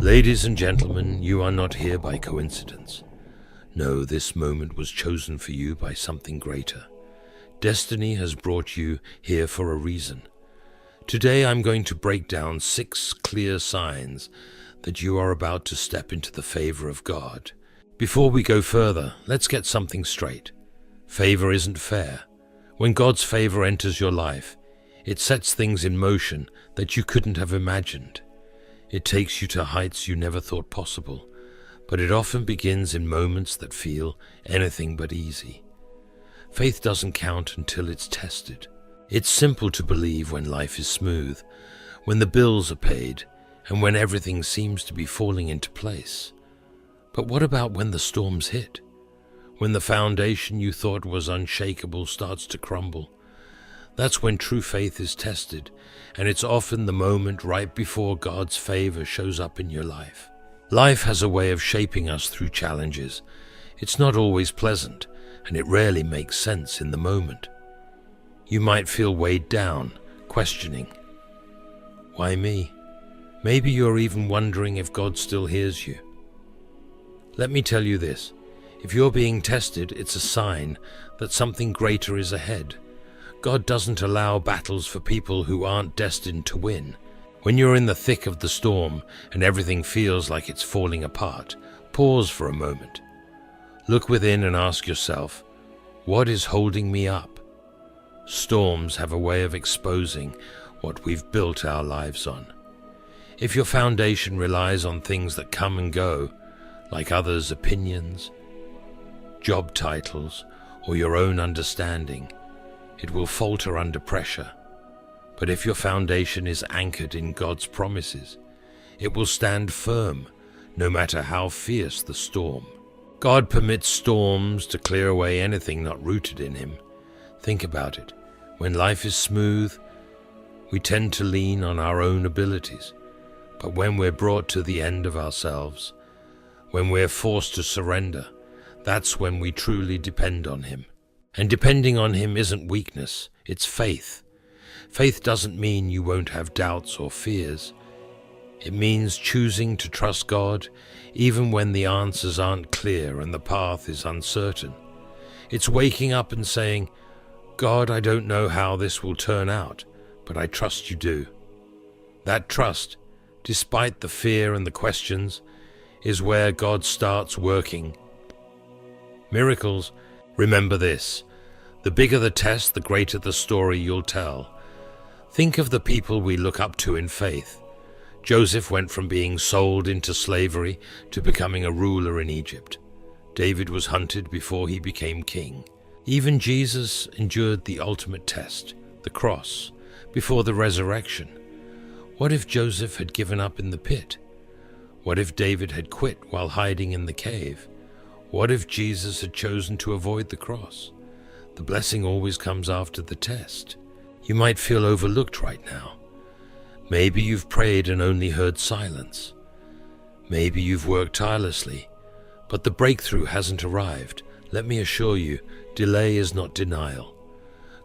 Ladies and gentlemen, you are not here by coincidence. No, this moment was chosen for you by something greater. Destiny has brought you here for a reason. Today I'm going to break down 6 clear signs that you are about to step into the favor of God. Before we go further, let's get something straight. Favor isn't fair. When God's favor enters your life, it sets things in motion that you couldn't have imagined. It takes you to heights you never thought possible, but it often begins in moments that feel anything but easy. Faith doesn't count until it's tested. It's simple to believe when life is smooth, when the bills are paid, and when everything seems to be falling into place. But what about when the storms hit? When the foundation you thought was unshakable starts to crumble? That's when true faith is tested, and it's often the moment right before God's favor shows up in your life. Life has a way of shaping us through challenges. It's not always pleasant, and it rarely makes sense in the moment. You might feel weighed down, questioning, why me? Maybe you're even wondering if God still hears you. Let me tell you this, if you're being tested, it's a sign that something greater is ahead. God doesn't allow battles for people who aren't destined to win. When you're in the thick of the storm and everything feels like it's falling apart, pause for a moment. Look within and ask yourself, what is holding me up? Storms have a way of exposing what we've built our lives on. If your foundation relies on things that come and go, like others' opinions, job titles, or your own understanding, it will falter under pressure. But if your foundation is anchored in God's promises, it will stand firm, no matter how fierce the storm. God permits storms to clear away anything not rooted in Him. Think about it. When life is smooth, we tend to lean on our own abilities. But when we're brought to the end of ourselves, when we're forced to surrender, that's when we truly depend on Him. And depending on Him isn't weakness, it's faith. Faith doesn't mean you won't have doubts or fears. It means choosing to trust God even when the answers aren't clear and the path is uncertain. It's waking up and saying, God, I don't know how this will turn out, but I trust you do. That trust, despite the fear and the questions, is where God starts working miracles. Remember this, the bigger the test, the greater the story you'll tell. Think of the people we look up to in faith. Joseph went from being sold into slavery to becoming a ruler in Egypt. David was hunted before he became king. Even Jesus endured the ultimate test, the cross, before the resurrection. What if Joseph had given up in the pit? What if David had quit while hiding in the cave? What if Jesus had chosen to avoid the cross? The blessing always comes after the test. You might feel overlooked right now. Maybe you've prayed and only heard silence. Maybe you've worked tirelessly, but the breakthrough hasn't arrived. Let me assure you, delay is not denial.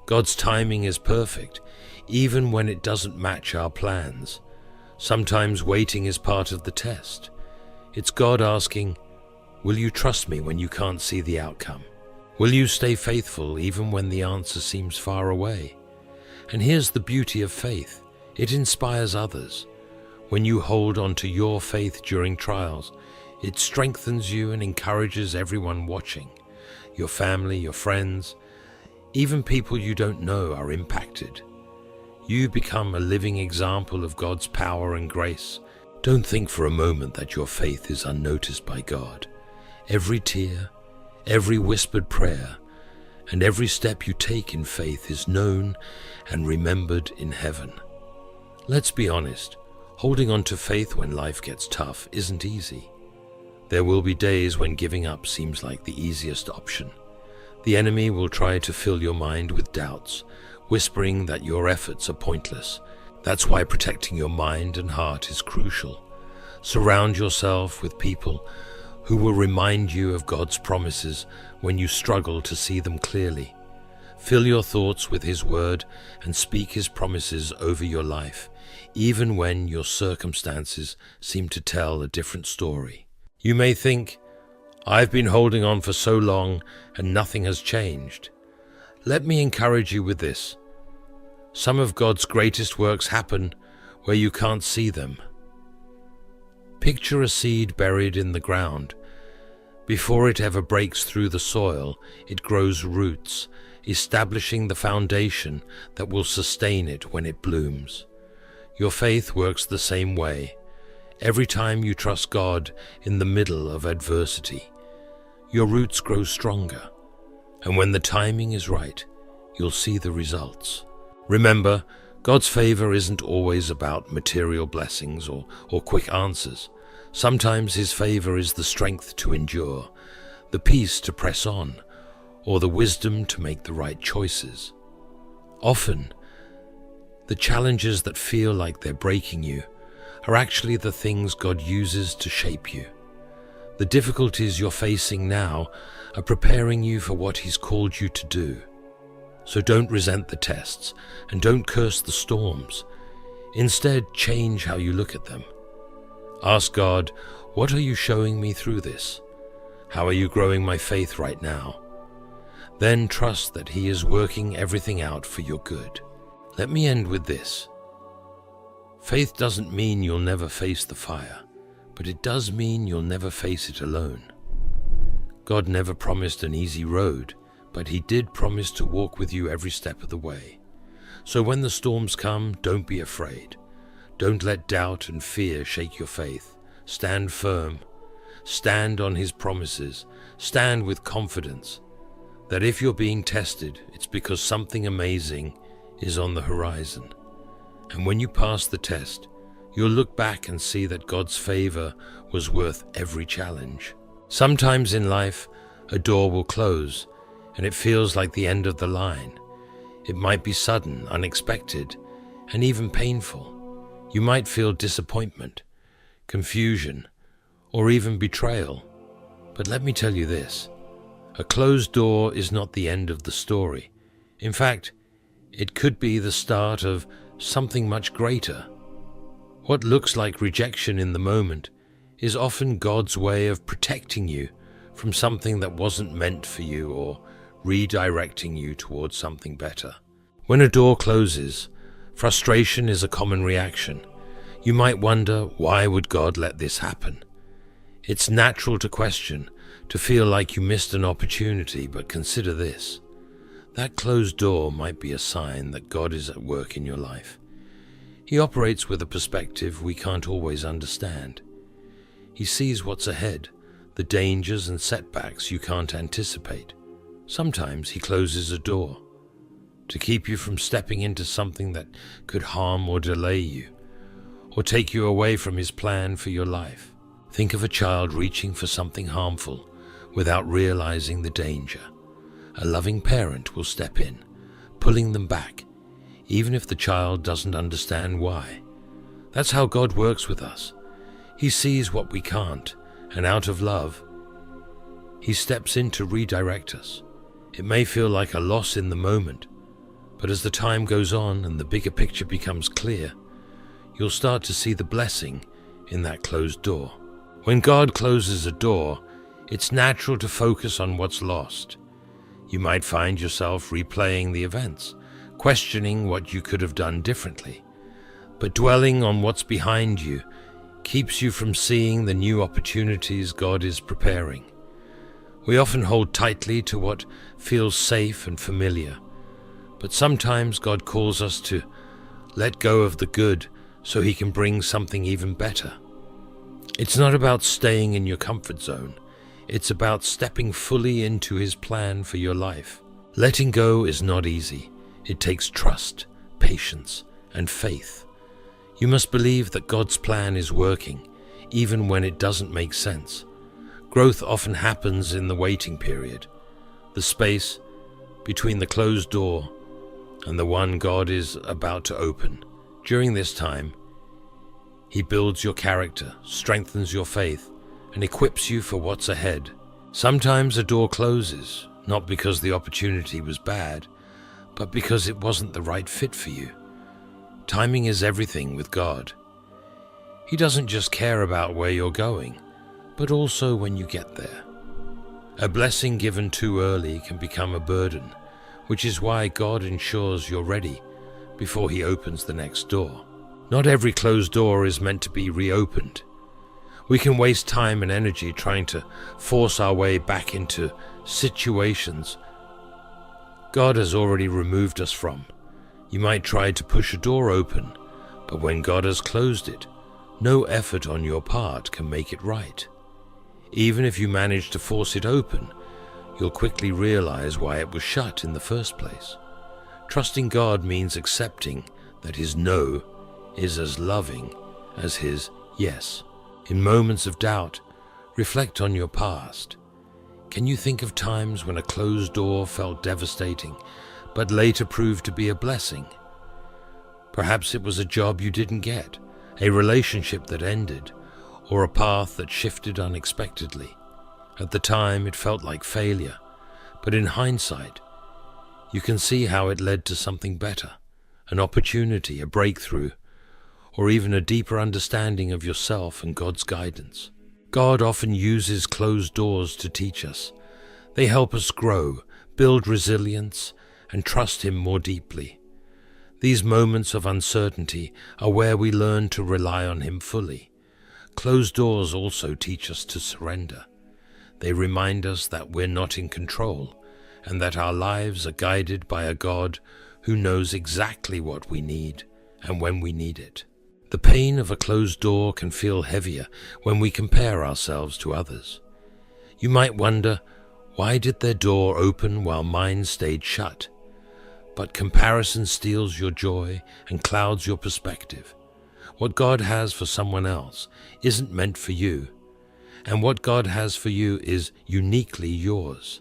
God's timing is perfect, even when it doesn't match our plans. Sometimes waiting is part of the test. It's God asking, will you trust me when you can't see the outcome? Will you stay faithful even when the answer seems far away? And here's the beauty of faith. It inspires others. When you hold on to your faith during trials, it strengthens you and encourages everyone watching. Your family, your friends, even people you don't know are impacted. You become a living example of God's power and grace. Don't think for a moment that your faith is unnoticed by God. Every tear, every whispered prayer, and every step you take in faith is known and remembered in heaven. Let's be honest, holding on to faith when life gets tough isn't easy. There will be days when giving up seems like the easiest option. The enemy will try to fill your mind with doubts, whispering that your efforts are pointless. That's why protecting your mind and heart is crucial. Surround yourself with people who will remind you of God's promises when you struggle to see them clearly. Fill your thoughts with His word and speak His promises over your life, even when your circumstances seem to tell a different story. You may think, "I've been holding on for so long and nothing has changed." Let me encourage you with this. Some of God's greatest works happen where you can't see them. Picture a seed buried in the ground. Before it ever breaks through the soil, it grows roots, establishing the foundation that will sustain it when it blooms. Your faith works the same way. Every time you trust God in the middle of adversity, your roots grow stronger, and when the timing is right, you'll see the results. Remember, God's favor isn't always about material blessings or quick answers. Sometimes His favor is the strength to endure, the peace to press on, or the wisdom to make the right choices. Often, the challenges that feel like they're breaking you are actually the things God uses to shape you. The difficulties you're facing now are preparing you for what He's called you to do. So don't resent the tests and don't curse the storms. Instead, change how you look at them. Ask God, "What are you showing me through this? How are you growing my faith right now?" Then trust that He is working everything out for your good. Let me end with this. Faith doesn't mean you'll never face the fire, but it does mean you'll never face it alone. God never promised an easy road, but He did promise to walk with you every step of the way. So when the storms come, don't be afraid. Don't let doubt and fear shake your faith. Stand firm. Stand on His promises. Stand with confidence that if you're being tested, it's because something amazing is on the horizon. And when you pass the test, you'll look back and see that God's favor was worth every challenge. Sometimes in life, a door will close, and it feels like the end of the line. It might be sudden, unexpected, and even painful. You might feel disappointment, confusion, or even betrayal. But let me tell you this, a closed door is not the end of the story. In fact, it could be the start of something much greater. What looks like rejection in the moment is often God's way of protecting you from something that wasn't meant for you or redirecting you towards something better. When a door closes, frustration is a common reaction. You might wonder, why would God let this happen? It's natural to question, to feel like you missed an opportunity, but consider this. That closed door might be a sign that God is at work in your life. He operates with a perspective we can't always understand. He sees what's ahead, the dangers and setbacks you can't anticipate. Sometimes He closes a door to keep you from stepping into something that could harm or delay you, or take you away from His plan for your life. Think of a child reaching for something harmful without realizing the danger. A loving parent will step in, pulling them back, even if the child doesn't understand why. That's how God works with us. He sees what we can't, and out of love, He steps in to redirect us. It may feel like a loss in the moment, but as the time goes on and the bigger picture becomes clear, you'll start to see the blessing in that closed door. When God closes a door, it's natural to focus on what's lost. You might find yourself replaying the events, questioning what you could have done differently. But dwelling on what's behind you keeps you from seeing the new opportunities God is preparing. We often hold tightly to what feels safe and familiar, but sometimes God calls us to let go of the good so He can bring something even better. It's not about staying in your comfort zone. It's about stepping fully into His plan for your life. Letting go is not easy. It takes trust, patience, and faith. You must believe that God's plan is working, even when it doesn't make sense. Growth often happens in the waiting period, the space between the closed door and the one God is about to open. During this time, He builds your character, strengthens your faith, and equips you for what's ahead. Sometimes a door closes, not because the opportunity was bad, but because it wasn't the right fit for you. Timing is everything with God. He doesn't just care about where you're going, but also when you get there. A blessing given too early can become a burden, which is why God ensures you're ready before He opens the next door. Not every closed door is meant to be reopened. We can waste time and energy trying to force our way back into situations God has already removed us from. You might try to push a door open, but when God has closed it, no effort on your part can make it right. Even if you manage to force it open, you'll quickly realize why it was shut in the first place. Trusting God means accepting that His no is as loving as His yes. In moments of doubt, reflect on your past. Can you think of times when a closed door felt devastating, but later proved to be a blessing? Perhaps it was a job you didn't get, a relationship that ended, or a path that shifted unexpectedly. At the time, it felt like failure, but in hindsight, you can see how it led to something better, an opportunity, a breakthrough, or even a deeper understanding of yourself and God's guidance. God often uses closed doors to teach us. They help us grow, build resilience, and trust Him more deeply. These moments of uncertainty are where we learn to rely on Him fully. Closed doors also teach us to surrender. They remind us that we're not in control, and that our lives are guided by a God who knows exactly what we need and when we need it. The pain of a closed door can feel heavier when we compare ourselves to others. You might wonder, why did their door open while mine stayed shut? But comparison steals your joy and clouds your perspective. What God has for someone else isn't meant for you, and what God has for you is uniquely yours.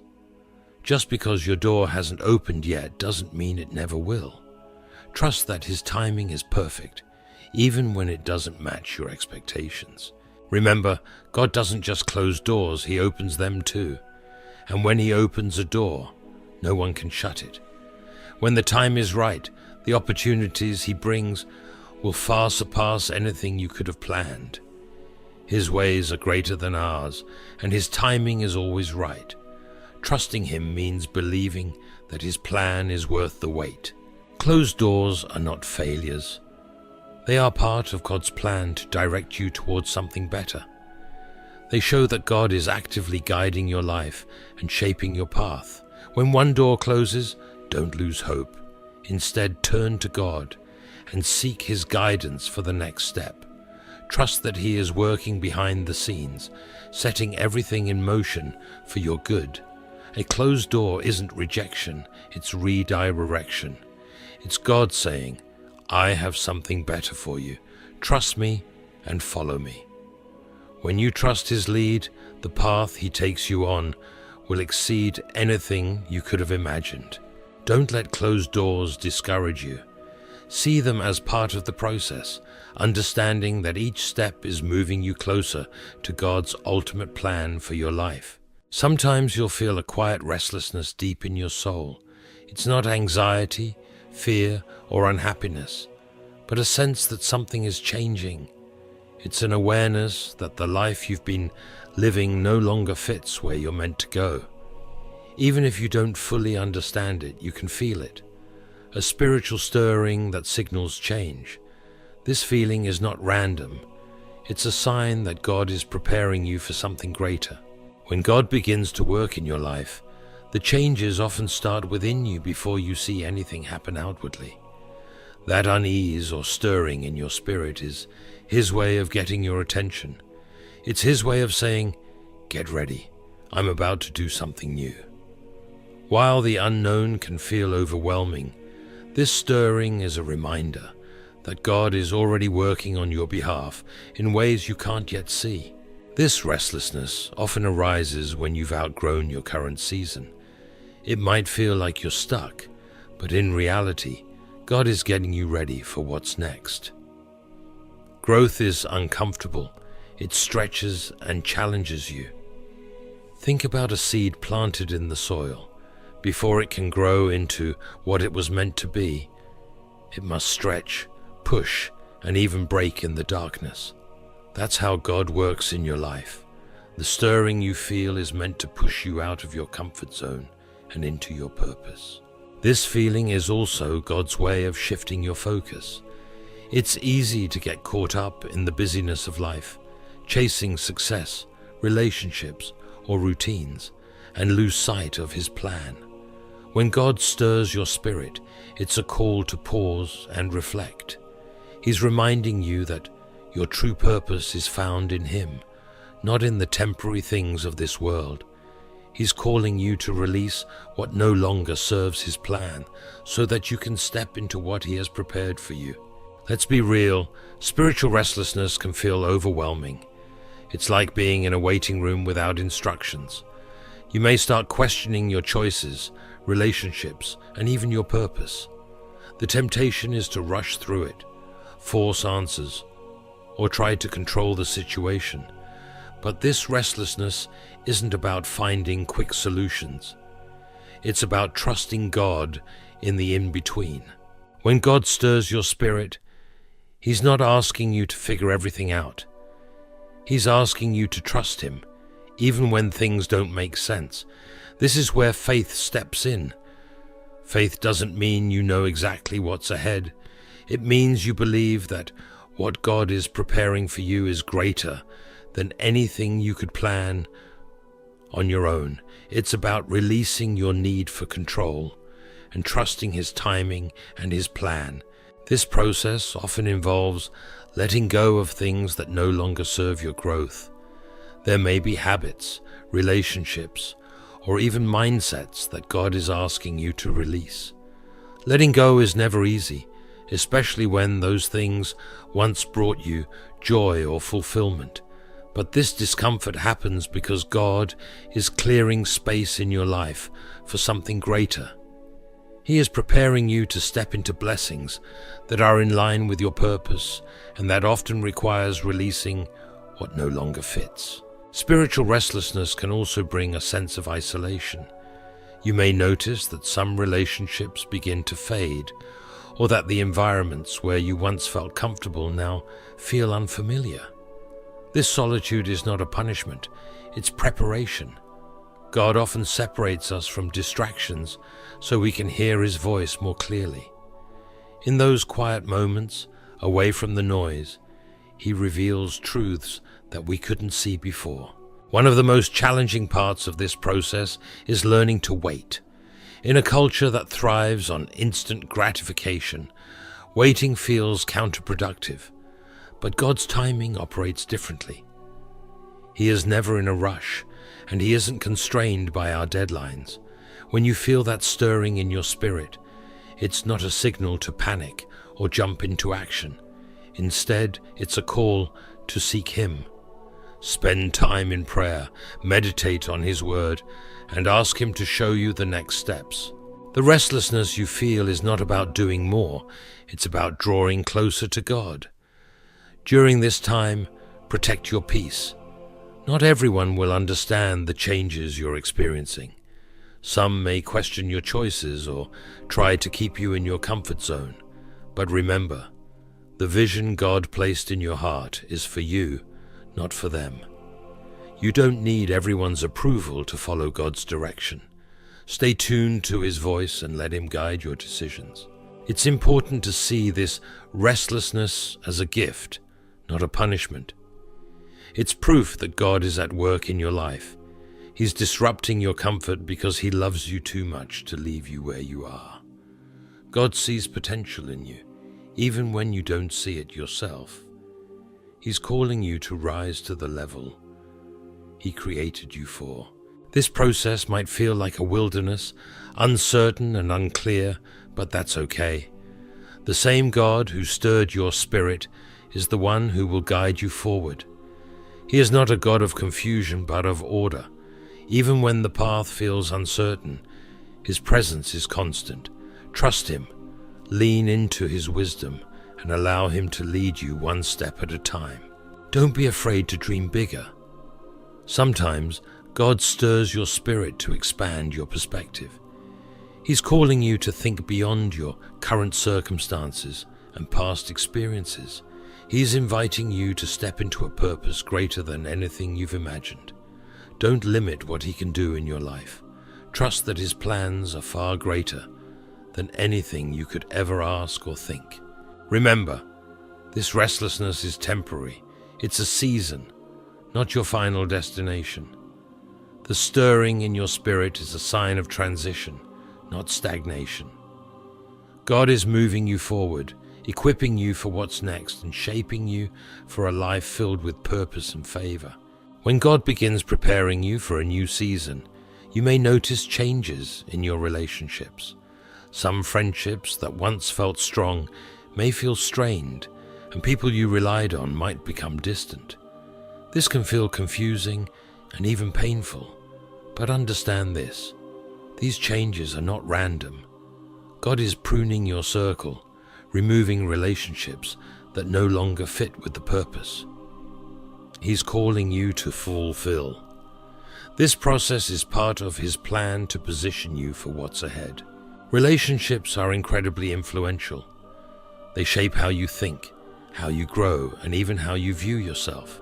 Just because your door hasn't opened yet doesn't mean it never will. Trust that His timing is perfect, even when it doesn't match your expectations. Remember, God doesn't just close doors, He opens them too. And when He opens a door, no one can shut it. When the time is right, the opportunities He brings will far surpass anything you could have planned. His ways are greater than ours, and His timing is always right. Trusting Him means believing that His plan is worth the wait. Closed doors are not failures. They are part of God's plan to direct you towards something better. They show that God is actively guiding your life and shaping your path. When one door closes, don't lose hope. Instead, turn to God and seek His guidance for the next step. Trust that He is working behind the scenes, setting everything in motion for your good. A closed door isn't rejection, it's redirection. It's God saying, I have something better for you. Trust me and follow me. When you trust His lead, the path He takes you on will exceed anything you could have imagined. Don't let closed doors discourage you. See them as part of the process, understanding that each step is moving you closer to God's ultimate plan for your life. Sometimes you'll feel a quiet restlessness deep in your soul. It's not anxiety, fear, or unhappiness, but a sense that something is changing. It's an awareness that the life you've been living no longer fits where you're meant to go. Even if you don't fully understand it, you can feel it. A spiritual stirring that signals change. This feeling is not random. It's a sign that God is preparing you for something greater. When God begins to work in your life, the changes often start within you before you see anything happen outwardly. That unease or stirring in your spirit is His way of getting your attention. It's His way of saying, get ready, I'm about to do something new. While the unknown can feel overwhelming, this stirring is a reminder that God is already working on your behalf in ways you can't yet see. This restlessness often arises when you've outgrown your current season. It might feel like you're stuck, but in reality, God is getting you ready for what's next. Growth is uncomfortable. It stretches and challenges you. Think about a seed planted in the soil. Before it can grow into what it was meant to be, it must stretch, push, and even break in the darkness. That's how God works in your life. The stirring you feel is meant to push you out of your comfort zone and into your purpose. This feeling is also God's way of shifting your focus. It's easy to get caught up in the busyness of life, chasing success, relationships, or routines, and lose sight of His plan. When God stirs your spirit, it's a call to pause and reflect. He's reminding you that your true purpose is found in Him, not in the temporary things of this world. He's calling you to release what no longer serves His plan, so that you can step into what He has prepared for you. Let's be real, spiritual restlessness can feel overwhelming. It's like being in a waiting room without instructions. You may start questioning your choices, relationships, and even your purpose. The temptation is to rush through it, force answers, or try to control the situation. But this restlessness isn't about finding quick solutions. It's about trusting God in the in-between. When God stirs your spirit, He's not asking you to figure everything out. He's asking you to trust Him, even when things don't make sense. This is where faith steps in. Faith doesn't mean you know exactly what's ahead. It means you believe that what God is preparing for you is greater than anything you could plan on your own. It's about releasing your need for control and trusting His timing and His plan. This process often involves letting go of things that no longer serve your growth. There may be habits, relationships, or even mindsets that God is asking you to release. Letting go is never easy, especially when those things once brought you joy or fulfillment. But this discomfort happens because God is clearing space in your life for something greater. He is preparing you to step into blessings that are in line with your purpose, and that often requires releasing what no longer fits. Spiritual restlessness can also bring a sense of isolation. You may notice that some relationships begin to fade, or that the environments where you once felt comfortable now feel unfamiliar. This solitude is not a punishment, it's preparation. God often separates us from distractions so we can hear His voice more clearly. In those quiet moments, away from the noise, He reveals truths that we couldn't see before. One of the most challenging parts of this process is learning to wait. In a culture that thrives on instant gratification, waiting feels counterproductive. But God's timing operates differently. He is never in a rush, and He isn't constrained by our deadlines. When you feel that stirring in your spirit, it's not a signal to panic or jump into action. Instead, it's a call to seek Him. Spend time in prayer, meditate on His word, and ask Him to show you the next steps. The restlessness you feel is not about doing more, it's about drawing closer to God. During this time, protect your peace. Not everyone will understand the changes you're experiencing. Some may question your choices or try to keep you in your comfort zone. But remember, the vision God placed in your heart is for you, not for them. You don't need everyone's approval to follow God's direction. Stay tuned to His voice and let Him guide your decisions. It's important to see this restlessness as a gift, not a punishment. It's proof that God is at work in your life. He's disrupting your comfort because He loves you too much to leave you where you are. God sees potential in you, even when you don't see it yourself. He's calling you to rise to the level He created you for. This process might feel like a wilderness, uncertain and unclear, but that's okay. The same God who stirred your spirit is the one who will guide you forward. He is not a God of confusion, but of order. Even when the path feels uncertain, His presence is constant. Trust Him, lean into His wisdom, and allow Him to lead you one step at a time. Don't be afraid to dream bigger. Sometimes God stirs your spirit to expand your perspective. He's calling you to think beyond your current circumstances and past experiences. He is inviting you to step into a purpose greater than anything you've imagined. Don't limit what he can do in your life. Trust that his plans are far greater than anything you could ever ask or think. Remember, this restlessness is temporary. It's a season, not your final destination. The stirring in your spirit is a sign of transition, not stagnation. God is moving you forward, equipping you for what's next, and shaping you for a life filled with purpose and favor. When God begins preparing you for a new season, you may notice changes in your relationships. Some friendships that once felt strong may feel strained, and people you relied on might become distant. This can feel confusing and even painful, but understand this: these changes are not random. God is pruning your circle, removing relationships that no longer fit with the purpose He's calling you to fulfill. This process is part of His plan to position you for what's ahead. Relationships are incredibly influential. They shape how you think, how you grow, and even how you view yourself.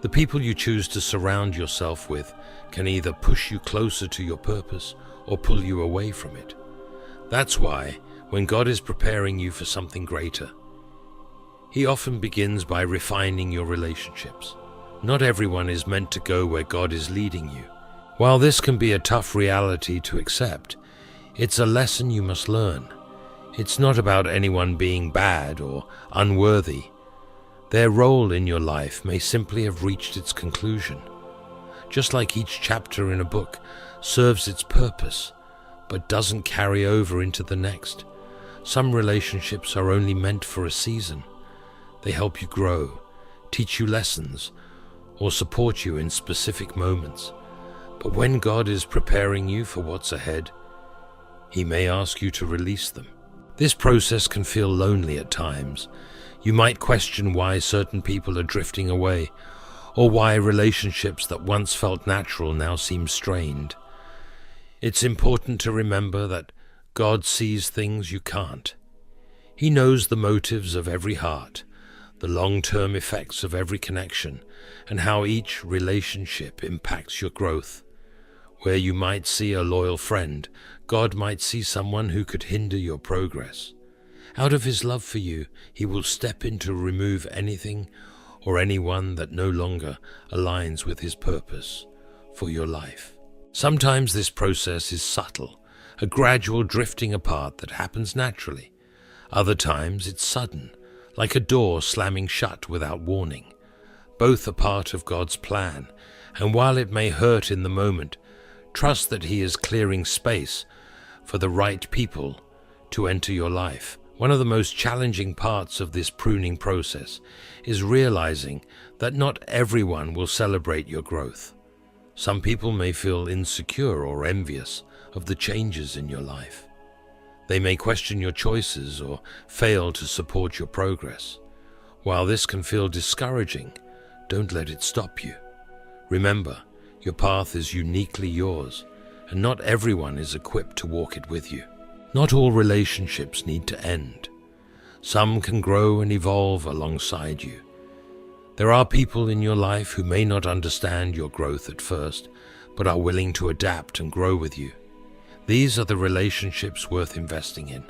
The people you choose to surround yourself with can either push you closer to your purpose or pull you away from it. That's why, when God is preparing you for something greater, He often begins by refining your relationships. Not everyone is meant to go where God is leading you. While this can be a tough reality to accept, it's a lesson you must learn. It's not about anyone being bad or unworthy. Their role in your life may simply have reached its conclusion. Just like each chapter in a book serves its purpose, but doesn't carry over into the next, some relationships are only meant for a season. They help you grow, teach you lessons, or support you in specific moments. But when God is preparing you for what's ahead, He may ask you to release them. This process can feel lonely at times. You might question why certain people are drifting away, or why relationships that once felt natural now seem strained. It's important to remember that God sees things you can't. He knows the motives of every heart, the long-term effects of every connection, and how each relationship impacts your growth. Where you might see a loyal friend, God might see someone who could hinder your progress. Out of His love for you, He will step in to remove anything or anyone that no longer aligns with His purpose for your life. Sometimes this process is subtle, a gradual drifting apart that happens naturally. Other times it's sudden, like a door slamming shut without warning. Both are part of God's plan, and while it may hurt in the moment, trust that He is clearing space for the right people to enter your life. One of the most challenging parts of this pruning process is realizing that not everyone will celebrate your growth. Some people may feel insecure or envious of the changes in your life. They may question your choices or fail to support your progress. While this can feel discouraging, don't let it stop you. Remember, your path is uniquely yours, and not everyone is equipped to walk it with you. Not all relationships need to end. Some can grow and evolve alongside you. There are people in your life who may not understand your growth at first, but are willing to adapt and grow with you. These are the relationships worth investing in.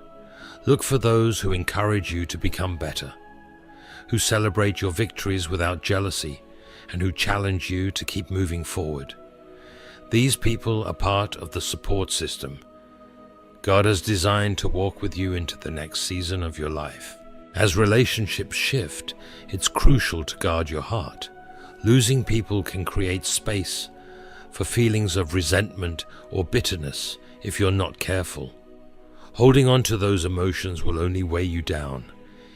Look for those who encourage you to become better, who celebrate your victories without jealousy, and who challenge you to keep moving forward. These people are part of the support system God has designed to walk with you into the next season of your life. As relationships shift, it's crucial to guard your heart. Losing people can create space for feelings of resentment or bitterness if you're not careful. Holding on to those emotions will only weigh you down.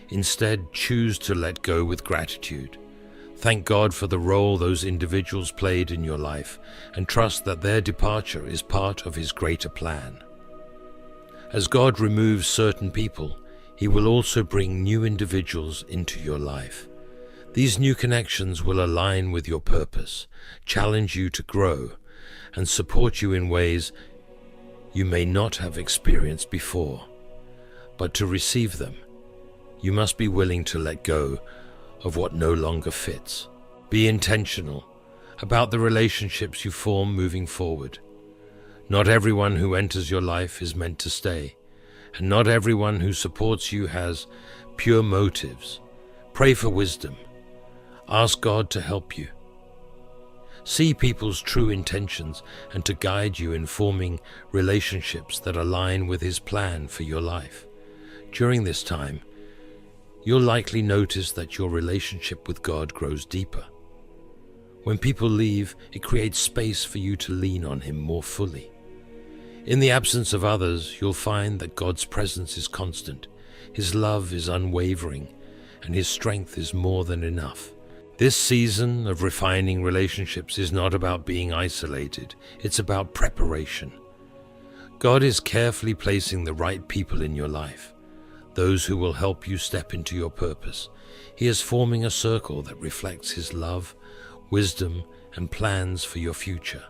Instead, choose to let go with gratitude. Thank God for the role those individuals played in your life, and trust that their departure is part of His greater plan. As God removes certain people, He will also bring new individuals into your life. These new connections will align with your purpose, challenge you to grow, and support you in ways you may not have experienced before. But to receive them, You must be willing to let go of what no longer fits. Be intentional about the relationships you form moving forward. Not everyone who enters your life is meant to stay, and not everyone who supports you has pure motives. Pray for wisdom. Ask God to help you. See people's true intentions and to guide you in forming relationships that align with His plan for your life. During this time, you'll likely notice that your relationship with God grows deeper. When people leave, it creates space for you to lean on Him more fully. In the absence of others, you'll find that God's presence is constant, His love is unwavering, and His strength is more than enough. This season of refining relationships is not about being isolated, it's about preparation. God is carefully placing the right people in your life, those who will help you step into your purpose. He is forming a circle that reflects His love, wisdom, and plans for your future.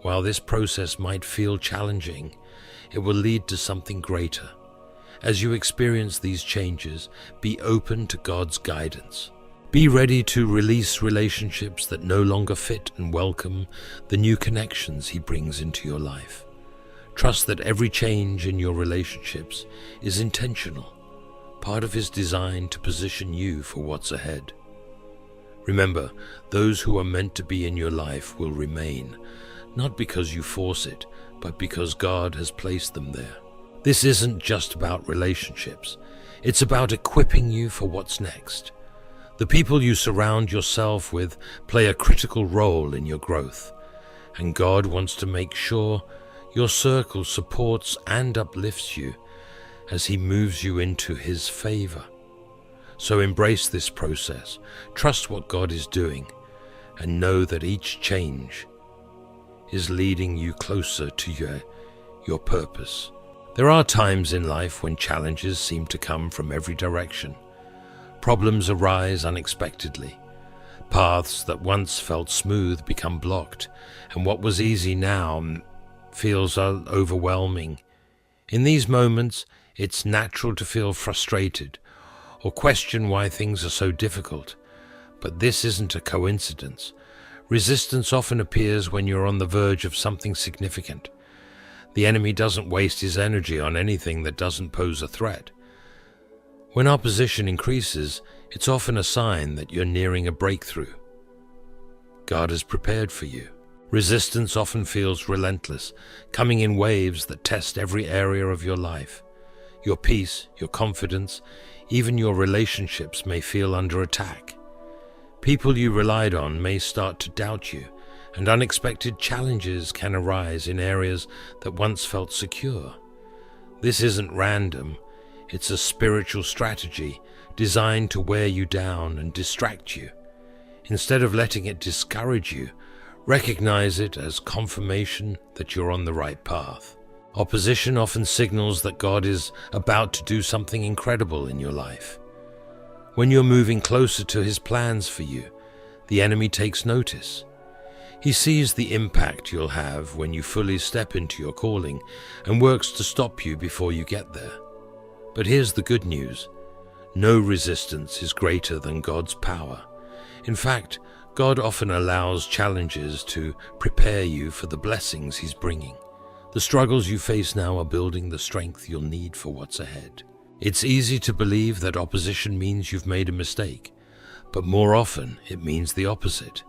While this process might feel challenging, it will lead to something greater. As you experience these changes, be open to God's guidance. Be ready to release relationships that no longer fit and welcome the new connections He brings into your life. Trust that every change in your relationships is intentional, part of His design to position you for what's ahead. Remember, those who are meant to be in your life will remain, not because you force it, but because God has placed them there. This isn't just about relationships. It's about equipping you for what's next. The people you surround yourself with play a critical role in your growth, and God wants to make sure your circle supports and uplifts you as He moves you into His favor. So embrace this process, trust what God is doing, and know that each change is leading you closer to your purpose. There are times in life when challenges seem to come from every direction. Problems arise unexpectedly. Paths that once felt smooth become blocked, and what was easy now feels overwhelming. In these moments, it's natural to feel frustrated or question why things are so difficult. But this isn't a coincidence. Resistance often appears when you're on the verge of something significant. The enemy doesn't waste his energy on anything that doesn't pose a threat. When opposition increases, it's often a sign that you're nearing a breakthrough. God has prepared for you. Resistance often feels relentless, coming in waves that test every area of your life. Your peace, your confidence, even your relationships may feel under attack. People you relied on may start to doubt you, and unexpected challenges can arise in areas that once felt secure. This isn't random. It's a spiritual strategy designed to wear you down and distract you. Instead of letting it discourage you, recognize it as confirmation that you're on the right path. Opposition often signals that God is about to do something incredible in your life. When you're moving closer to His plans for you, the enemy takes notice. He sees the impact you'll have when you fully step into your calling and works to stop you before you get there. But here's the good news. No resistance is greater than God's power. In fact, God often allows challenges to prepare you for the blessings He's bringing. The struggles you face now are building the strength you'll need for what's ahead. It's easy to believe that opposition means you've made a mistake, but more often it means the opposite.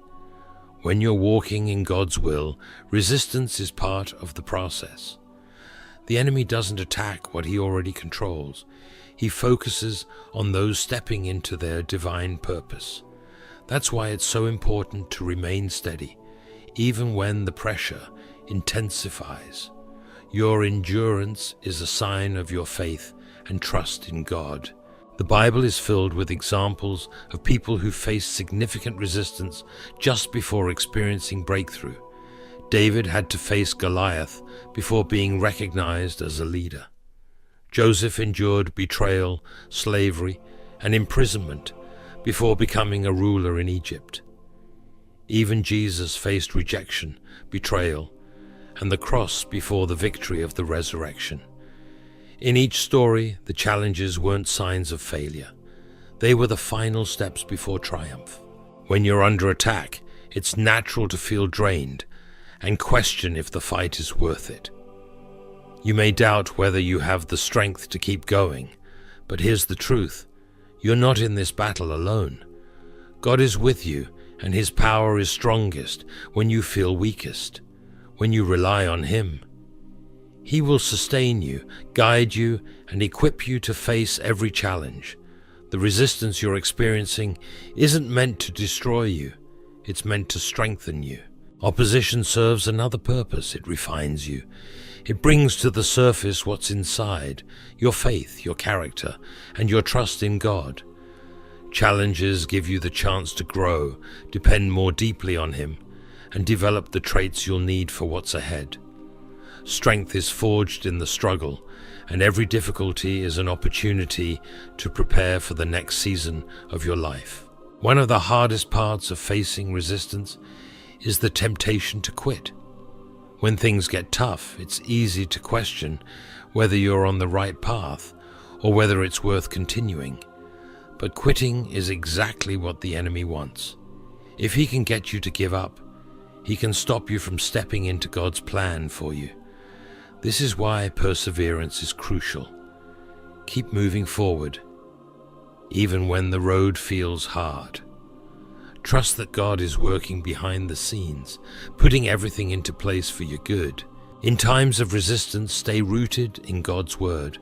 When you're walking in God's will, resistance is part of the process. The enemy doesn't attack what he already controls. He focuses on those stepping into their divine purpose. That's why it's so important to remain steady, even when the pressure intensifies. Your endurance is a sign of your faith and trust in God. The Bible is filled with examples of people who faced significant resistance just before experiencing breakthrough. David had to face Goliath before being recognized as a leader. Joseph endured betrayal, slavery, and imprisonment before becoming a ruler in Egypt. Even Jesus faced rejection, betrayal, and the cross before the victory of the resurrection. In each story, the challenges weren't signs of failure. They were the final steps before triumph. When you're under attack, it's natural to feel drained and question if the fight is worth it. You may doubt whether you have the strength to keep going, but here's the truth. You're not in this battle alone. God is with you, and His power is strongest when you feel weakest, when you rely on Him. He will sustain you, guide you, and equip you to face every challenge. The resistance you're experiencing isn't meant to destroy you. It's meant to strengthen you. Opposition serves another purpose. It refines you. It brings to the surface what's inside, your faith, your character, and your trust in God. Challenges give you the chance to grow, depend more deeply on Him, and develop the traits you'll need for what's ahead. Strength is forged in the struggle, and every difficulty is an opportunity to prepare for the next season of your life. One of the hardest parts of facing resistance is the temptation to quit. When things get tough, it's easy to question whether you're on the right path or whether it's worth continuing. But quitting is exactly what the enemy wants. If he can get you to give up, he can stop you from stepping into God's plan for you. This is why perseverance is crucial. Keep moving forward, even when the road feels hard. Trust that God is working behind the scenes, putting everything into place for your good. In times of resistance, stay rooted in God's Word.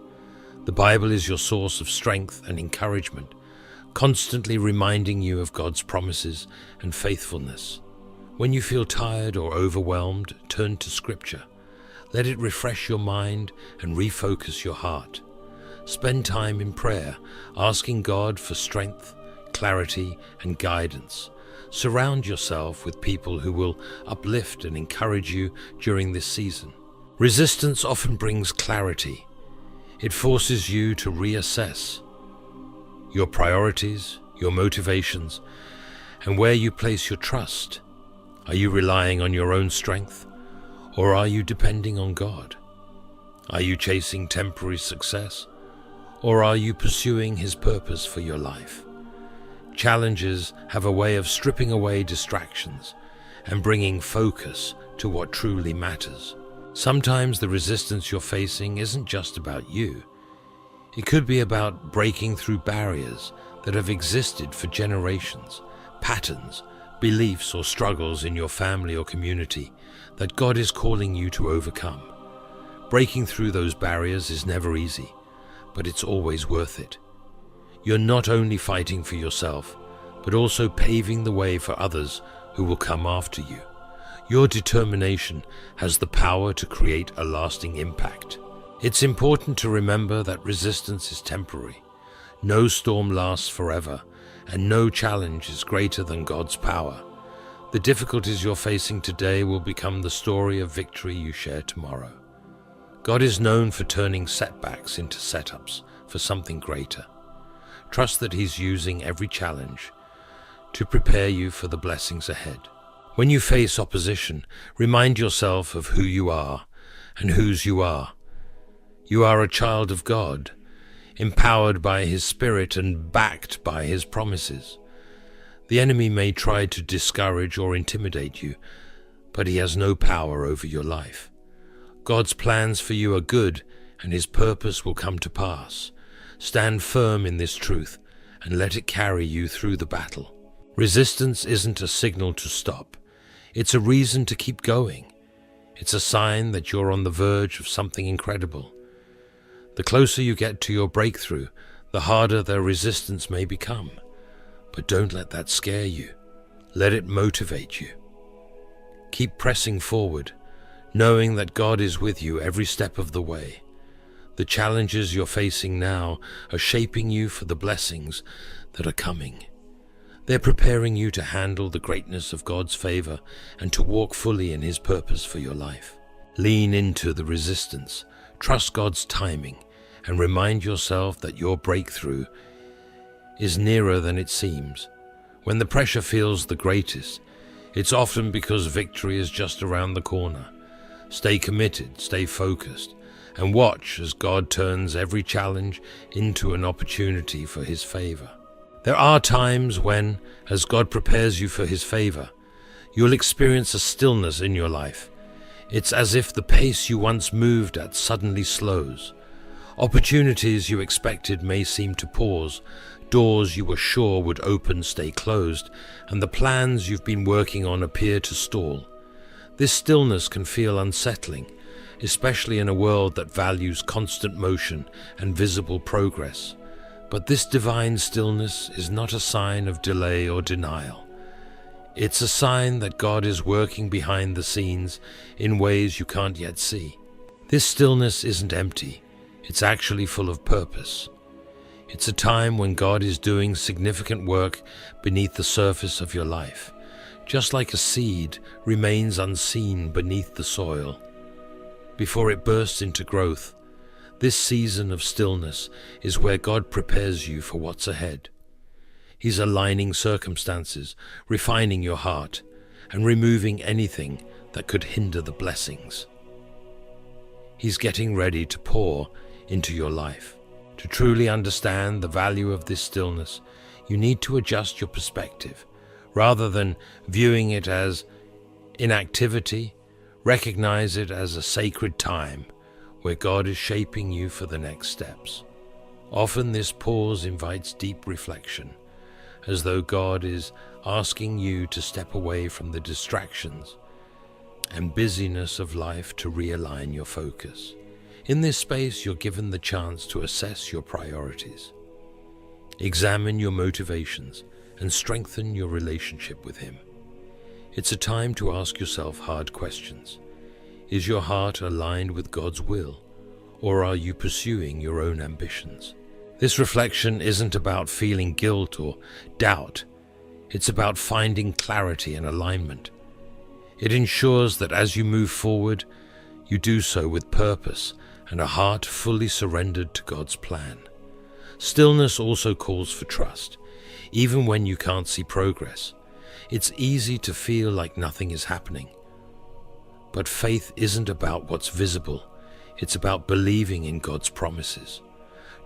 The Bible is your source of strength and encouragement, constantly reminding you of God's promises and faithfulness. When you feel tired or overwhelmed, turn to Scripture. Let it refresh your mind and refocus your heart. Spend time in prayer, asking God for strength, clarity, and guidance. Surround yourself with people who will uplift and encourage you during this season. Resistance often brings clarity. It forces you to reassess your priorities, your motivations, and where you place your trust. Are you relying on your own strength, or are you depending on God? Are you chasing temporary success, or are you pursuing His purpose for your life? Challenges have a way of stripping away distractions and bringing focus to what truly matters. Sometimes the resistance you're facing isn't just about you. It could be about breaking through barriers that have existed for generations, patterns, beliefs, or struggles in your family or community that God is calling you to overcome. Breaking through those barriers is never easy, but it's always worth it. You're not only fighting for yourself, but also paving the way for others who will come after you. Your determination has the power to create a lasting impact. It's important to remember that resistance is temporary. No storm lasts forever, and no challenge is greater than God's power. The difficulties you're facing today will become the story of victory you share tomorrow. God is known for turning setbacks into setups for something greater. Trust that He's using every challenge to prepare you for the blessings ahead. When you face opposition, remind yourself of who you are and whose you are. You are a child of God, empowered by His Spirit and backed by His promises. The enemy may try to discourage or intimidate you, but he has no power over your life. God's plans for you are good, and His purpose will come to pass. Stand firm in this truth and let it carry you through the battle. Resistance isn't a signal to stop. It's a reason to keep going. It's a sign that you're on the verge of something incredible. The closer you get to your breakthrough, the harder the resistance may become. But don't let that scare you. Let it motivate you. Keep pressing forward, knowing that God is with you every step of the way. The challenges you're facing now are shaping you for the blessings that are coming. They're preparing you to handle the greatness of God's favor and to walk fully in His purpose for your life. Lean into the resistance, trust God's timing, and remind yourself that your breakthrough is nearer than it seems. When the pressure feels the greatest, it's often because victory is just around the corner. Stay committed, stay focused, and watch as God turns every challenge into an opportunity for His favor. There are times when, as God prepares you for His favor, you'll experience a stillness in your life. It's as if the pace you once moved at suddenly slows. Opportunities you expected may seem to pause, doors you were sure would open stay closed, and the plans you've been working on appear to stall. This stillness can feel unsettling, especially in a world that values constant motion and visible progress. But this divine stillness is not a sign of delay or denial. It's a sign that God is working behind the scenes in ways you can't yet see. This stillness isn't empty, it's actually full of purpose. It's a time when God is doing significant work beneath the surface of your life, just like a seed remains unseen beneath the soil. Before it bursts into growth, this season of stillness is where God prepares you for what's ahead. He's aligning circumstances, refining your heart, and removing anything that could hinder the blessings. He's getting ready to pour into your life. To truly understand the value of this stillness, you need to adjust your perspective. Rather than viewing it as inactivity, recognize it as a sacred time where God is shaping you for the next steps. Often this pause invites deep reflection, as though God is asking you to step away from the distractions and busyness of life to realign your focus. In this space, you're given the chance to assess your priorities, examine your motivations, and strengthen your relationship with Him. It's a time to ask yourself hard questions. Is your heart aligned with God's will, or are you pursuing your own ambitions? This reflection isn't about feeling guilt or doubt. It's about finding clarity and alignment. It ensures that as you move forward, you do so with purpose and a heart fully surrendered to God's plan. Stillness also calls for trust, even when you can't see progress. It's easy to feel like nothing is happening. But faith isn't about what's visible. It's about believing in God's promises.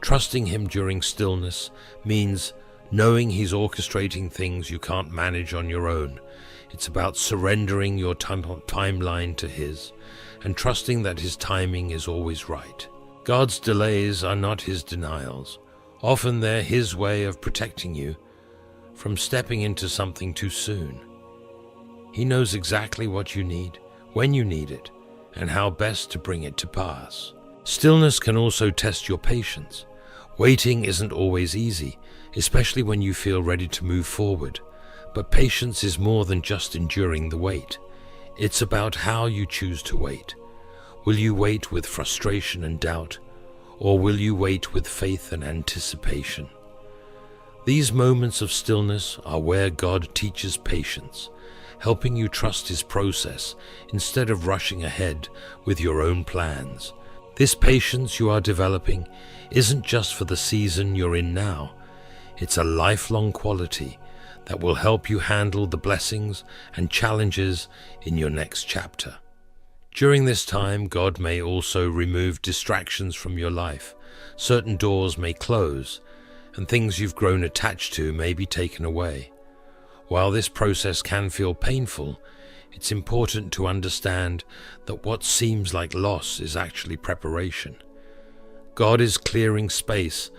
Trusting Him during stillness means knowing He's orchestrating things you can't manage on your own. It's about surrendering your timeline to His and trusting that His timing is always right. God's delays are not His denials. Often they're His way of protecting you from stepping into something too soon. He knows exactly what you need, when you need it, and how best to bring it to pass. Stillness can also test your patience. Waiting isn't always easy, especially when you feel ready to move forward. But patience is more than just enduring the wait. It's about how you choose to wait. Will you wait with frustration and doubt, or will you wait with faith and anticipation? These moments of stillness are where God teaches patience, helping you trust His process instead of rushing ahead with your own plans. This patience you are developing isn't just for the season you're in now. It's a lifelong quality that will help you handle the blessings and challenges in your next chapter. During this time, God may also remove distractions from your life. Certain doors may close, and things you've grown attached to may be taken away. While this process can feel painful, it's important to understand that what seems like loss is actually preparation. God is clearing space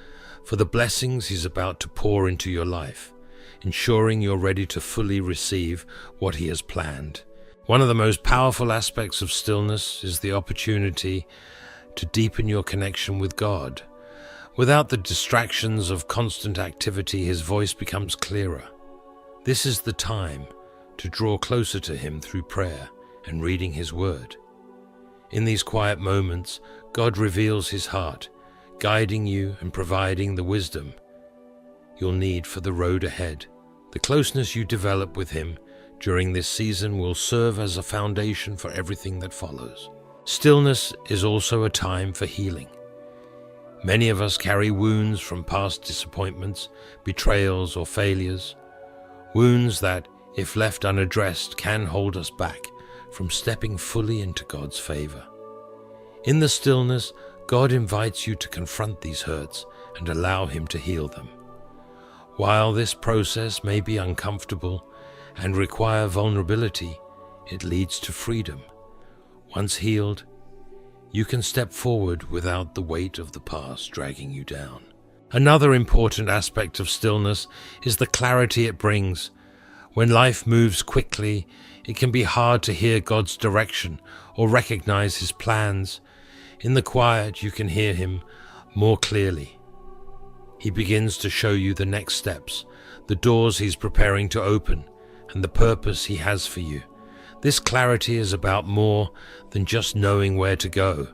for the blessings He's about to pour into your life, ensuring you're ready to fully receive what He has planned. One of the most powerful aspects of stillness is the opportunity to deepen your connection with God. Without the distractions of constant activity, His voice becomes clearer. This is the time to draw closer to Him through prayer and reading His Word. In these quiet moments, God reveals His heart, guiding you and providing the wisdom you'll need for the road ahead. The closeness you develop with Him during this season will serve as a foundation for everything that follows. Stillness is also a time for healing. Many of us carry wounds from past disappointments, betrayals, or failures. Wounds that, if left unaddressed, can hold us back from stepping fully into God's favor. In the stillness, God invites you to confront these hurts and allow Him to heal them. While this process may be uncomfortable and require vulnerability, it leads to freedom. Once healed, you can step forward without the weight of the past dragging you down. Another important aspect of stillness is the clarity it brings. When life moves quickly, it can be hard to hear God's direction or recognize His plans. In the quiet, you can hear Him more clearly. He begins to show you the next steps, the doors He's preparing to open, and the purpose He has for you. This clarity is about more than just knowing where to go.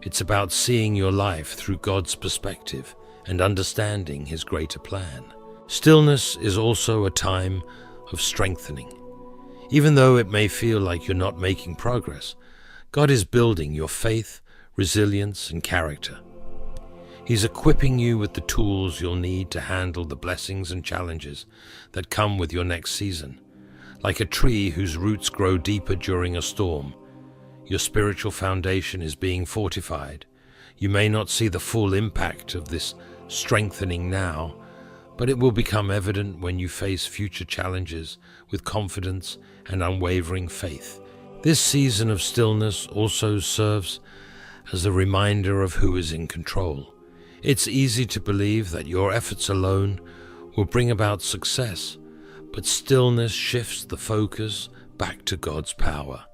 It's about seeing your life through God's perspective and understanding His greater plan. Stillness is also a time of strengthening. Even though it may feel like you're not making progress, God is building your faith, resilience, and character. He's equipping you with the tools you'll need to handle the blessings and challenges that come with your next season. Like a tree whose roots grow deeper during a storm, your spiritual foundation is being fortified. You may not see the full impact of this strengthening now, but it will become evident when you face future challenges with confidence and unwavering faith. This season of stillness also serves as a reminder of who is in control. It's easy to believe that your efforts alone will bring about success, but stillness shifts the focus back to God's power.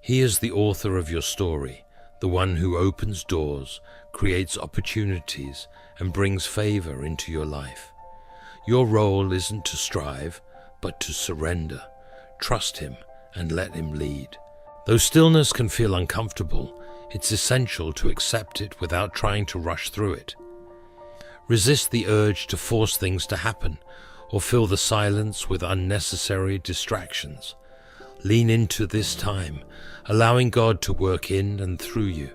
He is the author of your story, the one who opens doors, creates opportunities, and brings favor into your life. Your role isn't to strive, but to surrender, trust Him, and let Him lead. Though stillness can feel uncomfortable, it's essential to accept it without trying to rush through it. Resist the urge to force things to happen or fill the silence with unnecessary distractions. Lean into this time, allowing God to work in and through you.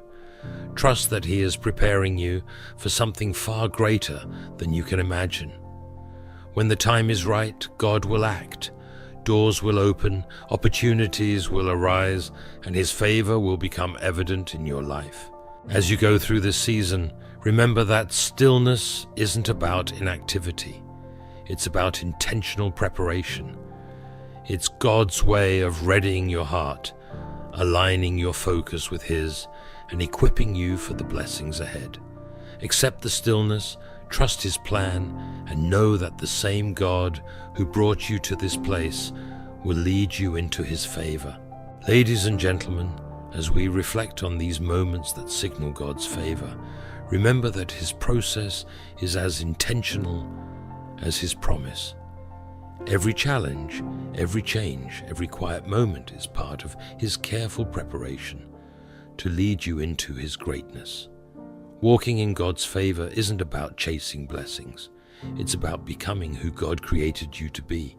Trust that He is preparing you for something far greater than you can imagine. When the time is right, God will act. Doors will open, opportunities will arise, and His favor will become evident in your life. As you go through this season, remember that stillness isn't about inactivity. It's about intentional preparation. It's God's way of readying your heart, aligning your focus with His, and equipping you for the blessings ahead. Accept the stillness, trust His plan, and know that the same God who brought you to this place will lead you into His favor. Ladies and gentlemen, as we reflect on these moments that signal God's favor, remember that His process is as intentional as His promise. Every challenge, every change, every quiet moment is part of His careful preparation to lead you into His greatness. Walking in God's favor isn't about chasing blessings. It's about becoming who God created you to be.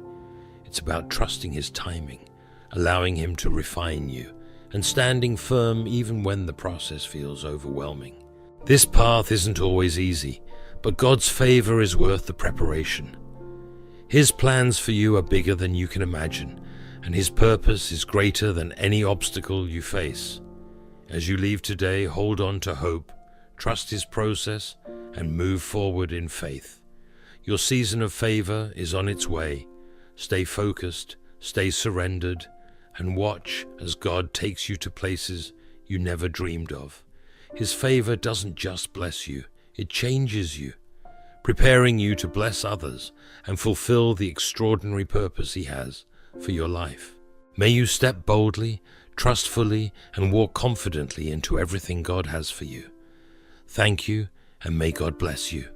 It's about trusting His timing, allowing Him to refine you, and standing firm even when the process feels overwhelming. This path isn't always easy, but God's favor is worth the preparation. His plans for you are bigger than you can imagine, and His purpose is greater than any obstacle you face. As you leave today, hold on to hope, trust His process, and move forward in faith. Your season of favor is on its way. Stay focused, stay surrendered, and watch as God takes you to places you never dreamed of. His favor doesn't just bless you, it changes you, preparing you to bless others and fulfill the extraordinary purpose He has for your life. May you step boldly, trustfully, and walk confidently into everything God has for you. Thank you, and may God bless you.